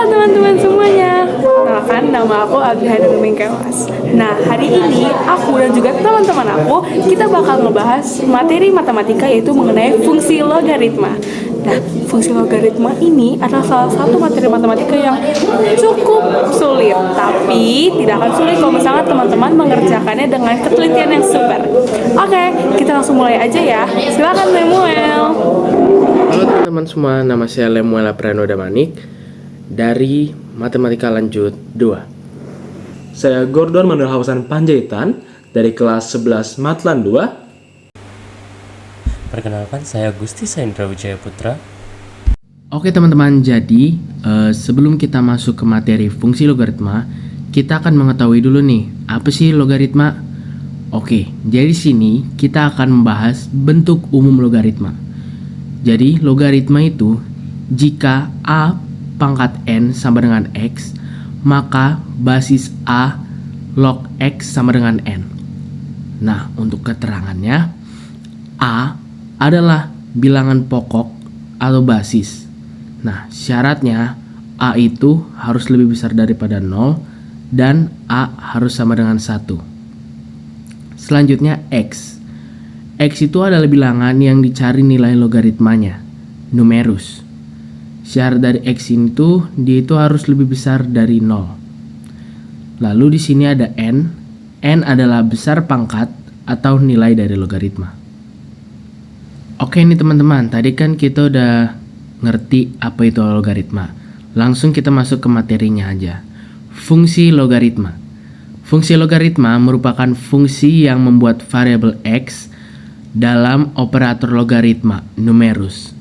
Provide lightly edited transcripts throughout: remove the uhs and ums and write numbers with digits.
teman-teman semuanya, kenalkan nama aku Agha Kewas. Nah, hari ini aku dan juga teman-teman aku kita bakal ngebahas materi matematika yaitu mengenai fungsi logaritma. Nah, fungsi logaritma ini adalah salah satu materi matematika yang cukup sulit, tapi tidak akan sulit kalau misalnya teman-teman mengerjakannya dengan ketelitian yang super. Oke, kita langsung mulai aja ya. Silakan Lemuel. Halo teman-teman semua, nama saya Lemuel Aprano Damanik dari Matematika Lanjut 2. Saya Gordon Manuel Hausan Panjaitan dari kelas 11 Matlan 2. Perkenalkan, saya Gusti Saindra Wijaya Putra. Oke teman-teman, jadi sebelum kita masuk ke materi fungsi logaritma, kita akan mengetahui dulu nih, apa sih logaritma? Oke, jadi sini kita akan membahas bentuk umum logaritma. Jadi logaritma itu jika A pangkat N sama dengan X, maka basis A log X sama dengan N. Nah, untuk keterangannya, A adalah bilangan pokok atau basis. Nah, syaratnya A itu harus lebih besar daripada 0 dan A harus sama dengan 1. Selanjutnya X. X itu adalah bilangan yang dicari nilai logaritmanya, numerus. Syarat dari X itu dia itu harus lebih besar dari 0. Lalu di sini ada N. N adalah besar pangkat atau nilai dari logaritma. Oke nih teman-teman, tadi kan kita udah ngerti apa itu logaritma. Langsung kita masuk ke materinya aja. Fungsi logaritma. Fungsi logaritma merupakan fungsi yang membuat variabel X dalam operator logaritma, numerus.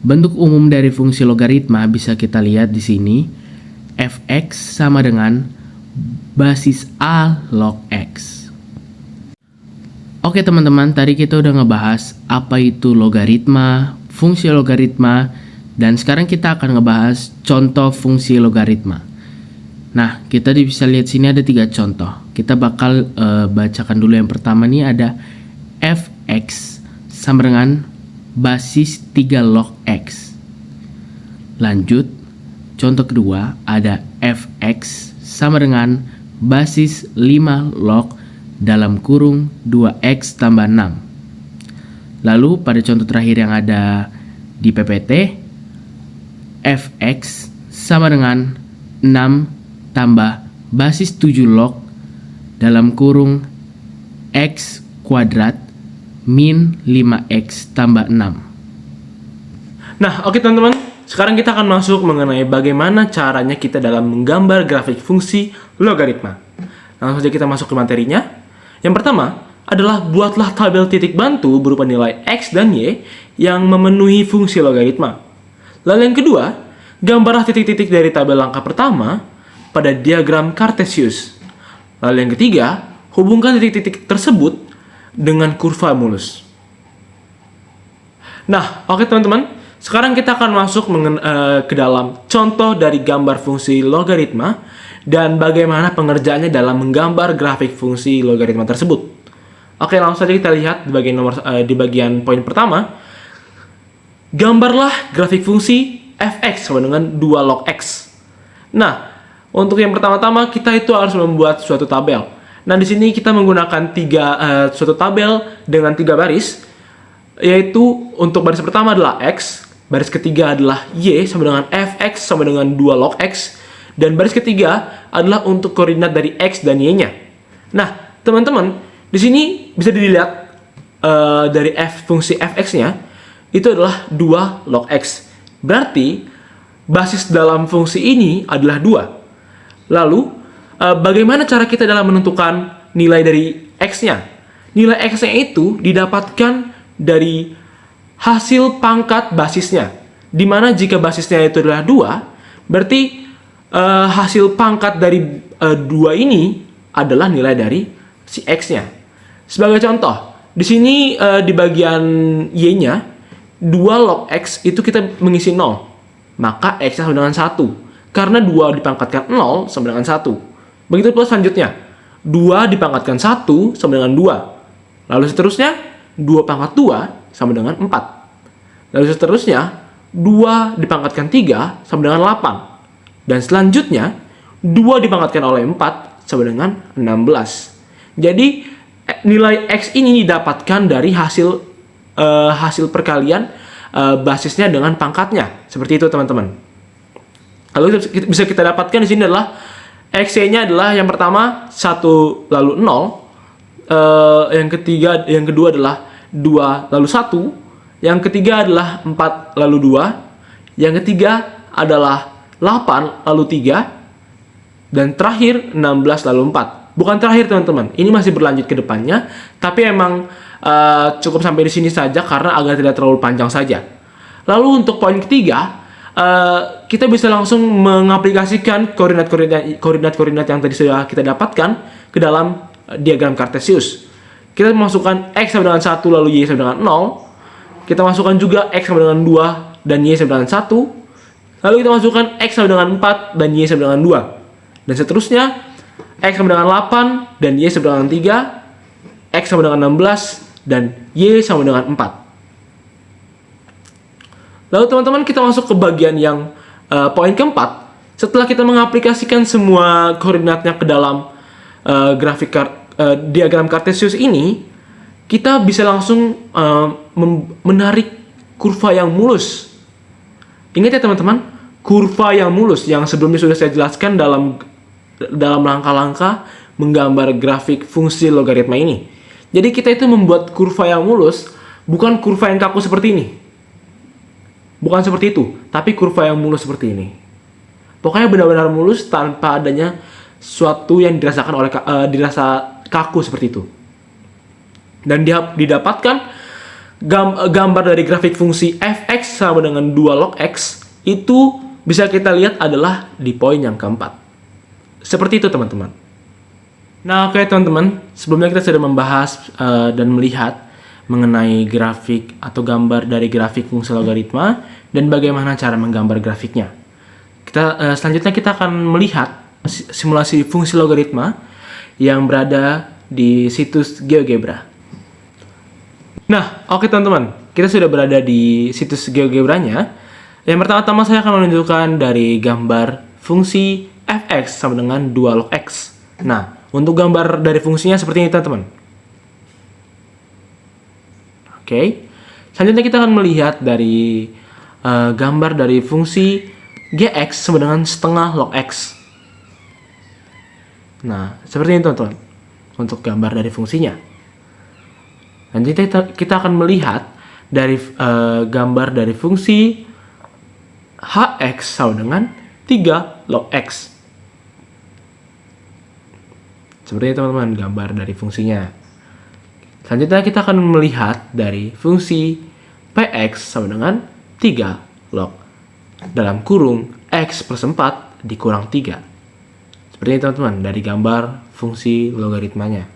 Bentuk umum dari fungsi logaritma bisa kita lihat di sini. Fx sama dengan basis A log X. Oke teman-teman, tadi kita udah ngebahas apa itu logaritma, fungsi logaritma, dan sekarang kita akan ngebahas contoh fungsi logaritma. Nah, kita bisa lihat sini ada 3 contoh. Kita bakal bacakan dulu. Yang pertama nih ada Fx sama dengan basis 3 log X. Lanjut, contoh kedua ada Fx sama dengan basis 5 log dalam kurung 2X tambah 6. Lalu pada contoh terakhir yang ada di PPT, Fx sama dengan 6 tambah basis 7 log dalam kurung X kuadrat min 5X tambah 6. Nah, oke teman-teman, sekarang kita akan masuk mengenai bagaimana caranya kita dalam menggambar grafik fungsi logaritma. Langsung saja kita masuk ke materinya. Yang pertama adalah buatlah tabel titik bantu berupa nilai X dan Y yang memenuhi fungsi logaritma. Lalu yang kedua, gambarlah titik-titik dari tabel langkah pertama pada diagram Cartesius. Lalu yang ketiga, hubungkan titik-titik tersebut dengan kurva mulus. Nah, oke teman-teman, sekarang kita akan masuk ke dalam contoh dari gambar fungsi logaritma dan bagaimana pengerjaannya dalam menggambar grafik fungsi logaritma tersebut. Oke, langsung saja kita lihat di bagian poin pertama. Gambarlah grafik fungsi fx sama dengan 2 log x. Nah, untuk yang pertama-tama kita itu harus membuat suatu tabel. Nah, di sini kita menggunakan suatu tabel dengan 3 baris, yaitu untuk baris pertama adalah X, baris ketiga adalah Y sama dengan Fx sama dengan 2 log X, dan baris ketiga adalah untuk koordinat dari X dan Y-nya. Nah, teman-teman, di sini bisa dilihat dari fungsi Fx-nya, itu adalah 2 log X. Berarti, basis dalam fungsi ini adalah 2. Lalu, bagaimana cara kita dalam menentukan nilai dari X-nya? Nilai X-nya itu didapatkan dari hasil pangkat basisnya. Dimana jika basisnya itu adalah 2, berarti hasil pangkat dari 2 ini adalah nilai dari si X-nya. Sebagai contoh, di sini di bagian Y-nya, 2 log X itu kita mengisi 0. Maka X-nya sama dengan 1. Karena 2 dipangkatkan 0 sama dengan 1. Begitu pula selanjutnya, 2 dipangkatkan 1 sama dengan 2. Lalu seterusnya, 2 pangkat 2 sama dengan 4. Lalu seterusnya, 2 dipangkatkan 3 sama dengan 8. Dan selanjutnya 2 dipangkatkan oleh 4 sama dengan 16. Jadi nilai X ini didapatkan dari hasil perkalian basisnya dengan pangkatnya. Seperti itu teman-teman. Lalu bisa kita dapatkan di sini adalah X-nya adalah yang pertama 1 lalu 0, yang kedua adalah 2 lalu 1, yang ketiga adalah 4 lalu 2, yang ketiga adalah 8 lalu 3, dan terakhir 16 lalu 4. Bukan terakhir teman-teman, ini masih berlanjut ke depannya, tapi emang cukup sampai di sini saja karena agar tidak terlalu panjang saja. Lalu untuk poin ketiga, kita bisa langsung mengaplikasikan koordinat yang tadi sudah kita dapatkan ke dalam diagram Cartesius. Kita masukkan X sama dengan 1 lalu Y sama dengan 0. Kita masukkan juga X sama dengan 2 dan Y sama dengan 1. Lalu kita masukkan X sama dengan 4 dan Y sama dengan 2. Dan seterusnya, X sama dengan 8 dan Y sama dengan 3. X sama dengan 16 dan Y sama dengan 4. Lalu teman-teman kita masuk ke bagian yang poin keempat. Setelah kita mengaplikasikan semua koordinatnya ke dalam diagram Cartesius ini, kita bisa langsung menarik kurva yang mulus. Ingat ya teman-teman, kurva yang mulus yang sebelumnya sudah saya jelaskan dalam langkah-langkah menggambar grafik fungsi logaritma ini. Jadi kita itu membuat kurva yang mulus, bukan kurva yang kaku seperti ini. Bukan seperti itu, tapi kurva yang mulus seperti ini. Pokoknya benar-benar mulus tanpa adanya suatu yang dirasa kaku seperti itu. Dan didapatkan gambar dari grafik fungsi fx sama dengan 2 log x itu bisa kita lihat adalah di poin yang keempat. Seperti itu teman-teman. Nah oke teman-teman, sebelumnya kita sudah membahas dan melihat mengenai grafik atau gambar dari grafik fungsi logaritma dan bagaimana cara menggambar grafiknya. Selanjutnya kita akan melihat simulasi fungsi logaritma yang berada di situs GeoGebra. Nah, oke teman-teman, kita sudah berada di situs GeoGebra-nya. Yang pertama-tama saya akan menunjukkan dari gambar fungsi fx sama dengan 2 log x. Nah, untuk gambar dari fungsinya seperti ini teman-teman. Oke. Selanjutnya kita akan melihat dari gambar dari fungsi gx sama dengan setengah log x. Nah, seperti ini teman-teman. Untuk gambar dari fungsinya. Nanti kita akan melihat dari gambar dari fungsi hx sama dengan 3 log x. Seperti itu teman-teman gambar dari fungsinya. Selanjutnya kita akan melihat dari fungsi px sama dengan 3 log dalam kurung x plus 4 dikurang 3. Seperti ini teman-teman dari gambar fungsi logaritmanya.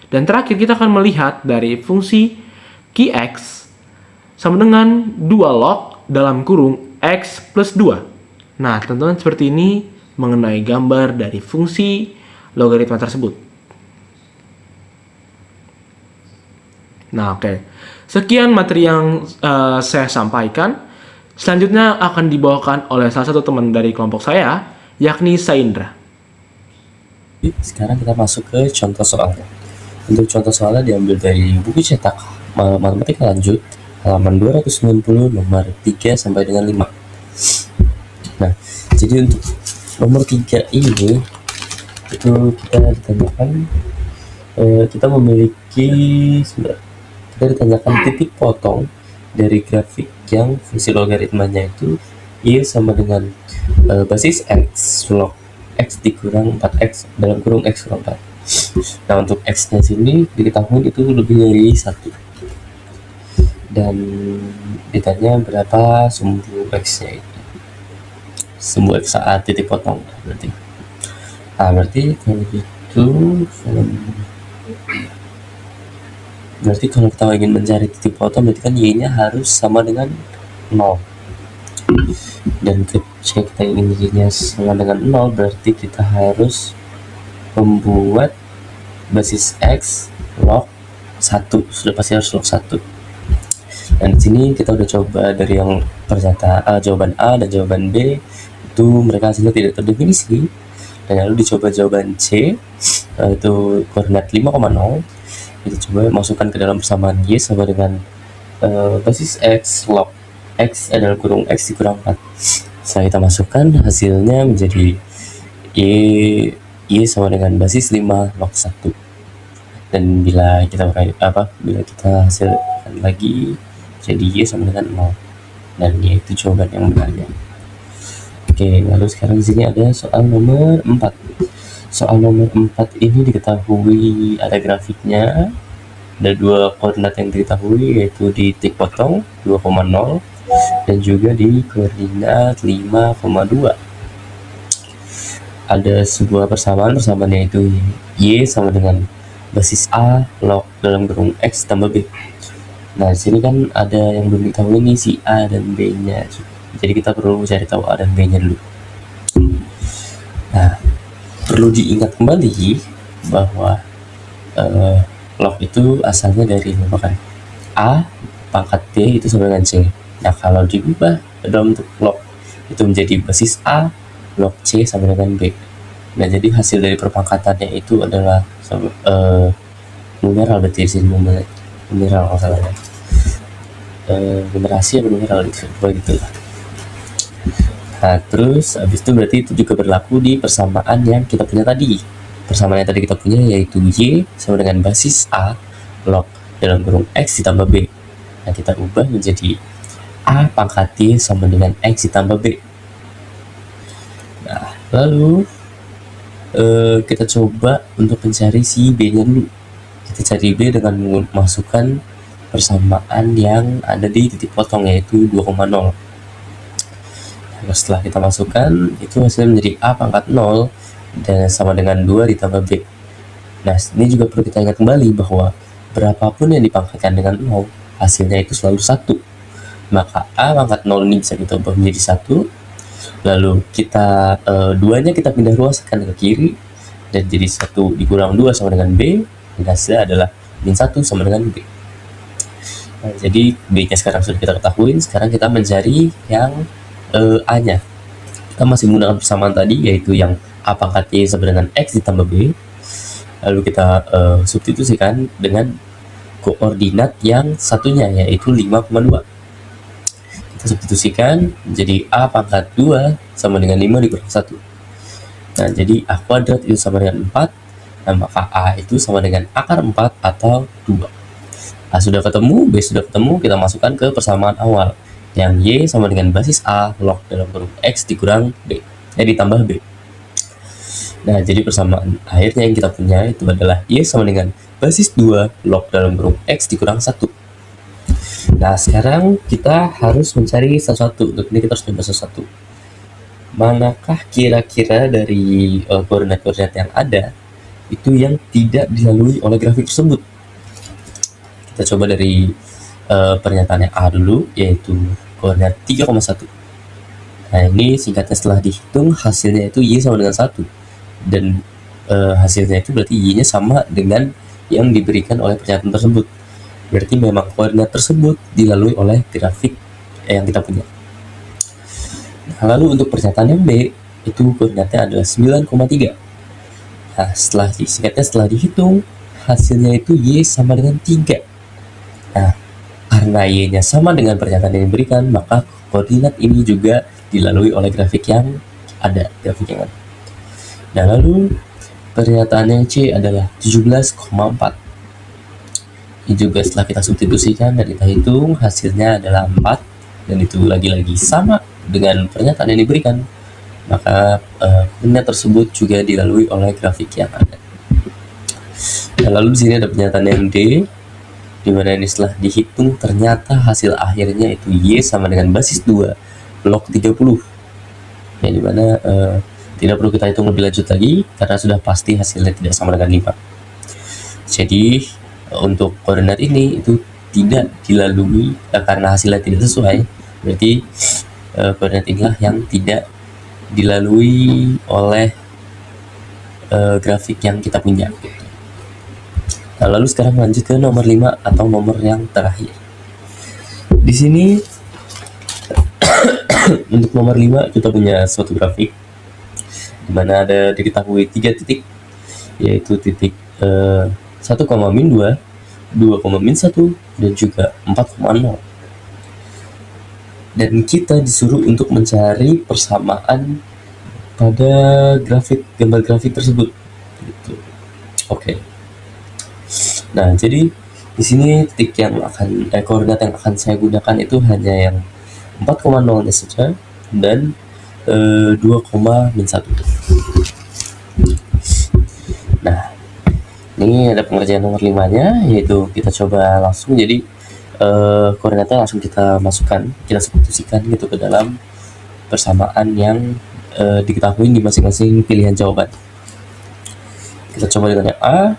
Dan terakhir kita akan melihat dari fungsi qx sama dengan 2 log dalam kurung x plus 2. Nah teman-teman seperti ini mengenai gambar dari fungsi logaritma tersebut. Nah oke. Sekian materi yang saya sampaikan. Selanjutnya akan dibawakan oleh salah satu teman dari kelompok saya, yakni Saindra. Sekarang kita masuk ke contoh soalnya. Untuk contoh soalnya diambil dari buku cetak Matematika Lanjut halaman 290 nomor 3 sampai dengan 5. Nah, jadi untuk nomor 3 ini itu kita ditanyakan kita ditanyakan titik potong dari grafik yang fungsi logaritmanya itu y sama dengan basis x log x dikurang 4x dalam kurung x kurang 4. Nah untuk x nya sini diketahui itu lebih dari 1 dan ditanya berapa sumbu x nya itu, sumbu x saat titik potong berarti. Nah berarti kalau kita ingin mencari titik potong berarti kan y nya harus sama dengan 0. Dan ketika kita ingin y nya sama dengan 0 berarti kita harus membuat basis x log 1, sudah pasti harus log 1. Dan di sini kita udah coba dari yang jawaban A dan jawaban B itu mereka hasilnya tidak terdefinisi. Dan lalu dicoba jawaban C, itu koordinat 5,0, kita coba masukkan ke dalam persamaan Y sama dengan basis X log X dalam kurung X dikurang 4. Setelah kita masukkan, hasilnya menjadi Y sama dengan basis 5 log 1. Dan bila kita hasilkan lagi, jadi Y sama dengan 0. Dan Y itu jawaban yang benarnya. Oke, lalu sekarang di sini ada soal nomor 4. Soal nomor 4 ini diketahui ada grafiknya. Ada dua koordinat yang diketahui, yaitu di titik potong 2,0 dan juga di koordinat 5,2. Ada sebuah persamaannya itu Y sama dengan basis A log dalam kurung X tambah B. Nah, di sini kan ada yang belum diketahui nih, si A dan B-nya. Jadi kita perlu cari tahu A dan B-nya dulu. Nah, perlu diingat kembali bahwa log itu asalnya dari merupakan A pangkat B itu sama dengan C. Nah, kalau diubah dalam bentuk log itu menjadi basis A log C sama dengan B. Nah, jadi hasil dari perpangkatannya itu adalah numeral, berarti di sini numeral kalau salah ya. Numerasi atau numeral gitu lah. Nah, terus habis itu berarti itu juga berlaku di persamaan yang kita punya tadi. Persamaan yang tadi kita punya yaitu Y sama dengan basis A log dalam kurung X ditambah B. Nah, kita ubah menjadi A pangkat Y sama dengan X ditambah B. Nah, lalu kita coba untuk mencari si B-nya dulu. Kita cari B dengan memasukkan persamaan yang ada di titik potong, yaitu 2,0. Nah, setelah kita masukkan, itu hasilnya menjadi A pangkat 0 dan sama dengan 2 ditambah B. Nah, ini juga perlu kita ingat kembali bahwa berapapun yang dipangkatkan dengan 0, hasilnya itu selalu 1. Maka A pangkat 0 ini bisa kita ubah menjadi 1. Lalu kita 2-nya kita pindah ruaskan ke kiri, dan jadi 1 dikurang 2 sama dengan B, dan hasilnya adalah min 1 sama dengan B. Nah, jadi B-nya sekarang sudah kita ketahui. Sekarang kita mencari yang A-nya. Kita masih menggunakan persamaan tadi, yaitu yang A pangkat Y sama dengan X ditambah B. Lalu kita substitusikan dengan koordinat yang satunya, yaitu 5,2. Kita substitusikan menjadi A pangkat 2 sama dengan 5 dikurang 1. Nah, jadi A kuadrat itu sama dengan 4. Nah, maka A itu sama dengan akar 4 atau 2. A sudah ketemu, B sudah ketemu, kita masukkan ke persamaan awal, yang Y sama dengan basis A log dalam kurung X dikurang B, ditambah B. Nah, jadi persamaan akhirnya yang kita punya itu adalah Y sama dengan basis 2 log dalam kurung X dikurang 1. Nah, sekarang kita harus mencari sesuatu. Untuk ini kita harus coba sesuatu. Manakah kira-kira dari koordinat-koordinat yang ada itu yang tidak dilalui oleh grafik tersebut? Kita coba dari pernyataan yang A dulu, yaitu koordinat 3,1. Nah, ini singkatnya setelah dihitung hasilnya itu Y sama dengan 1. Dan hasilnya itu berarti Y-nya sama dengan yang diberikan oleh pernyataan tersebut. Berarti memang koordinat tersebut dilalui oleh grafik yang kita punya. Nah, lalu untuk pernyataan yang B, itu koordinatnya adalah 9,3. Nah, setelah dihitung, hasilnya itu Y sama dengan 3. Nah, karena Y-nya sama dengan pernyataan yang diberikan, maka koordinat ini juga dilalui oleh grafik yang ada. Nah, lalu pernyataan yang C adalah 17,4. Ini juga setelah kita substitusikan dan kita hitung, hasilnya adalah 4, dan itu lagi-lagi sama dengan pernyataan yang diberikan, maka koordinat tersebut juga dilalui oleh grafik yang ada. Nah, lalu di sini ada pernyataan yang D, di mana ini setelah dihitung ternyata hasil akhirnya itu Y sama dengan basis 2 log 30. Ya, di mana tidak perlu kita hitung lebih lanjut lagi karena sudah pasti hasilnya tidak sama dengan 5. Jadi untuk koordinat ini itu tidak dilalui karena hasilnya tidak sesuai, berarti koordinat inilah yang tidak dilalui oleh grafik yang kita punya gitu. Nah, lalu sekarang lanjut ke nomor 5 atau nomor yang terakhir. Di sini Untuk nomor 5 kita punya suatu grafik di mana ada diketahui 3 titik, yaitu titik 1,-2, 2,-1, dan juga 4,0. Dan kita disuruh untuk mencari persamaan pada gambar grafik tersebut. Gitu. Oke. Nah, jadi di sini titik yang koordinat yang akan saya gunakan itu hanya yang 4,0-nya saja dan 2,-1. Nah, ini ada pengerjaan nomor 5-nya, yaitu kita coba langsung. Jadi koordinatnya langsung kita masukkan, kita substitusikan gitu ke dalam persamaan yang diketahui di masing-masing pilihan jawaban. Kita coba dengan yang A,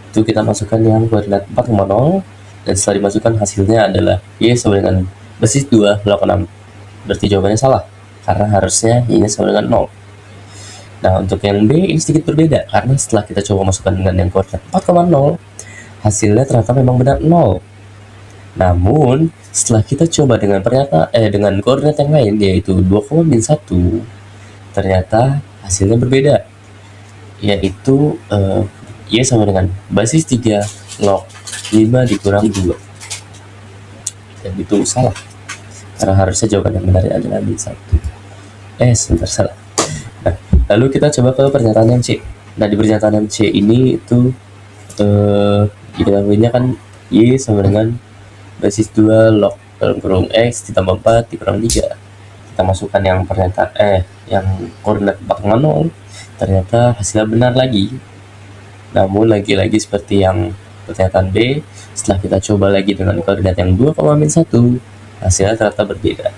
itu kita masukkan yang koordinat 4,0, dan setelah dimasukkan hasilnya adalah Y sama dengan basis 2 log 6. Berarti jawabannya salah, karena harusnya Y-nya sama dengan 0. Nah, untuk yang B ini sedikit berbeda, karena setelah kita coba masukkan dengan yang koordinat 4,0, hasilnya ternyata memang benar 0. Namun, setelah kita coba dengan dengan koordinat yang lain, yaitu 2,-1, ternyata hasilnya berbeda, yaitu Y sama dengan basis 3 log 5 dikurang 2. Dan itu salah, karena harusnya jawaban yang benar adalah min 1. Sebentar, salah. Nah, lalu kita coba ke pernyataan yang C. Nah, di pernyataan yang C ini itu diketahuinya kan Y sama dengan basis 2 log dalam kurung X ditambah 4 dikurang 3. Kita masukkan yang yang koordinat 4,0, ternyata hasilnya benar lagi. Namun lagi-lagi seperti yang pernyataan B, setelah kita coba lagi dengan koordinat yang 2,-1, hasilnya ternyata berbeda.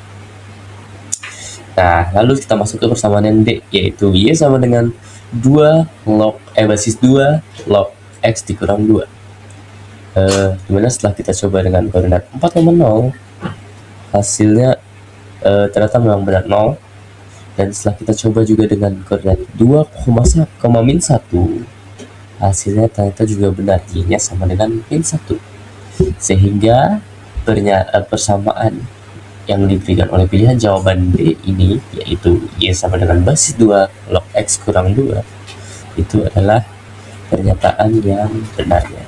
Nah, lalu kita masuk ke persamaan yang D, yaitu Y sama dengan basis 2 log X dikurang 2. Dimana setelah kita coba dengan koordinat 4,0, hasilnya ternyata memang benar 0. Dan setelah kita coba juga dengan koordinat 2,1, hasilnya ternyata juga benar, Y-nya sama dengan min 1. Sehingga persamaan yang diberikan oleh pilihan jawaban D ini, yaitu Y sama dengan basis 2 log X kurang 2, itu adalah pernyataan yang benarnya.